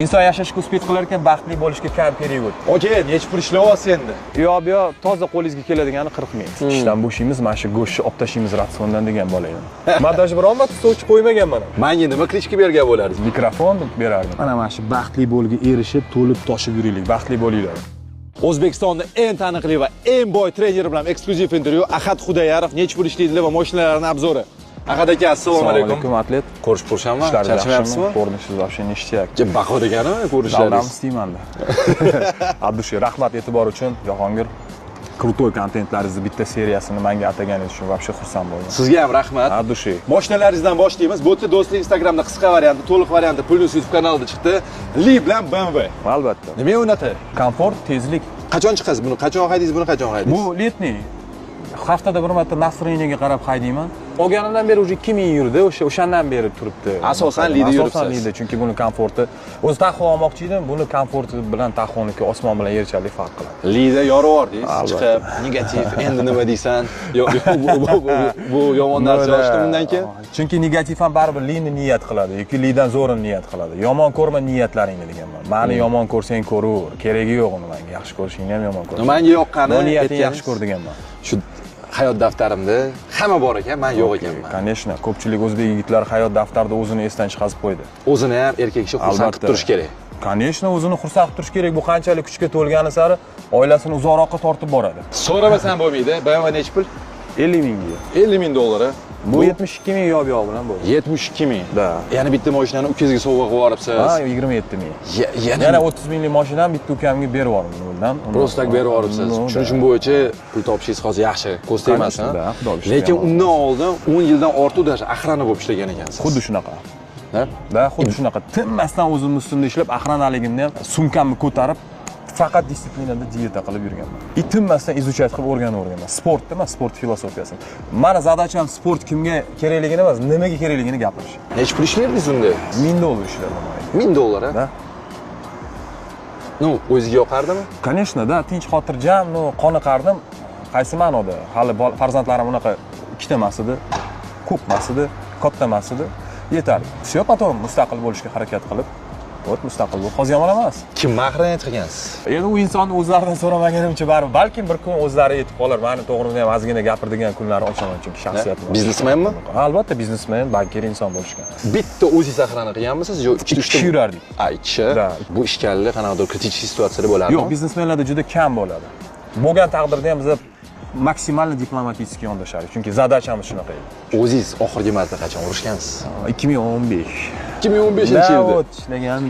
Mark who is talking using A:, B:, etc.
A: Inson yashashga uspet qilar ekan, baxtli bo'lishga kam kerak yo'q.
B: Oke, necha pul ishlayapsiz endi?
A: Bu toza qo'lingizga keladigani 40 ming. Ishdan bo'shimiz, mana shu go'shtni olib tashlaymiz ratsiondan degan bo'laydi. Men даже biron marta sovchi qo'ymaganman.
B: Menga nima klichka bergan bo'lardingiz?
A: Mikrofon berardim. Mana shu baxtli bo'lga erishib, to'lib toshib yuraylik, baxtli bo'linglar.
B: O'zbekistonda eng taniqli va eng boy trener bilan eksklyuziv intervyu. Ahad Xudayarov necha pul ishlaydilar va mashinalarning obzori. Ahad aka, assalomu alaykum.
A: Atlet.
B: Ko'rish ko'rshammi? Charchamayapsizmi?
A: Ko'rinishingiz вообще ништяк.
B: Baho degani ko'rishlaringiz.
A: Davlam istayman-da. Abdushi, rahmat e'tibor uchun. Jahongir, krutoy kontentlaringizni bitta seriyasini menga ataganingiz uchun вообще xursand bo'ldim.
B: Sizga ham rahmat.
A: Abdushi.
B: Mashinalaringizdan boshlaymiz. Bo'tli do'stlik Instagramda qisqa varianti, to'liq varianti Pulnews YouTube kanalida chiqdi. Li bilan BMW.
A: Albatta.
B: Nima unaqa?
A: Komfort, tezlik.
B: Qachon chiqasiz buni? Qachon haydaysiz buni? Qachon haydaysiz?
A: Bu letniy. Haftada bir marta настроениyaga qarab haydayman. Olganimdan beri уже 2000 yurdi, o'shandan beri turibdi.
B: Asosan Lida yuribsiz.
A: Asosan Lida, chunki buni komforti, o'zi taxo olmoqchi edim, buni komforti bilan taxoniki osmon bilan yerchalik farq qiladi.
B: Lida yorib deysiz, chiqib, negativ, endi nima deysan? Bu yomon narsa ochdi bundan keyin.
A: Chunki negativ ham baribir Lini niyat qiladi yoki Lidan zo'rini niyat qiladi. Yomon ko'rma niyatlaringni deganman. Meni yomon ko'rsang ko'raver, keragi yo'q uni menga. Yaxshi ko'rishingni ham yomon ko'r.
B: Menga yoqqani,
A: niyatingni yaxshi ko'r deganman.
B: Shu hayot daftarimda hamma bor ekan, men yo'q ekanman.
A: Конечно, ko'pchilik o'zbek yigitlari hayot daftarida o'zini esdan chiqarib qo'ydi.
B: O'zini ham erkak kishi xursand qilib turish kerak.
A: Конечно, o'zini xursand qilib turish kerak. Bu qanchalik kuchga to'lgani sari oilasini uzoqroqqa tortib boradi.
B: So'ramasam bo'lmaydi. BMW necha pul?
A: 50 mingga.
B: 50 ming dollar.
A: Bu 72 ming yo'q bilan bo'ldi.
B: 72 ming.
A: Da.
B: Ya'ni bitta mashinani ukangizga sovg'a qilib yuboribsiz.
A: Ha, 27 ming.
B: Yana
A: 30 minglik mashinani bitta ukamga berib yubordim bundan.
B: Prosta berib yuboribsiz. Shuning uchun bo'yicha pul topishingiz hozir yaxshi, ko'z tegmasin. Lekin undan oldin 10 yildan ortiq даже охрана bo'lib ishlagan ekansiz.
A: Xuddi shunaqa.
B: Ha?
A: Da, xuddi shunaqa. Tinmasdan o'zimni ustimda ishlab, охранаligimni ham sumkamni ko'tarib faqat disiplinada dieta qilib yurganman. Tinmasdan izuchat qilib o'rganib. Sportda emas, sport filosofiyasi. Meni zadacham sport kimga kerakligini emas, nimaga kerakligini gapirish.
B: Necha pul ishlardingiz unda?
A: $1000 ishladim.
B: $1000, ha?
A: Da.
B: Ну, o'ziga yoqardimi?
A: Конечно, da, tinch xotirjam, qoniqardim. Qaysi ma'noda? Hali farzandlarim unaqa ikkita emas edi, ko'p emas edi, katta emas edi. Yetarli. Всё, потом mustaqil bo'lishga harakat qilib, mustaqil bo'l. Hozir yomon emas.
B: Kim mahrini chiqgansiz?
A: Endi u insonni o'zlaridan so'ramaganimcha baribir balki bir kun o'zlari yetib qolar. Meni to'g'rini ham ozgina gapiradigan kunlari ochaman chunki shaxsiyatim.
B: Biznesmenmi?
A: Albatta biznesmen, bankir inson bo'lishgan.
B: Bitta o'zingiz aqrani qilganmisiz yo 2-3 ta
A: yurardik?
B: Aychi. Bu ishkalli qanaqadir kritik situatsiyada bo'ladimi?
A: Yo'q, biznesmenlarda juda kam bo'ladi. Bo'lgan taqdirda ham biz maksimalni diplomatik yondashamiz, chunki zadachamiz shunaqa edi.
B: O'zingiz oxirgi marta qachon urushgansiz?
A: 2015.
B: 2015-yilda.
A: Ishlagan,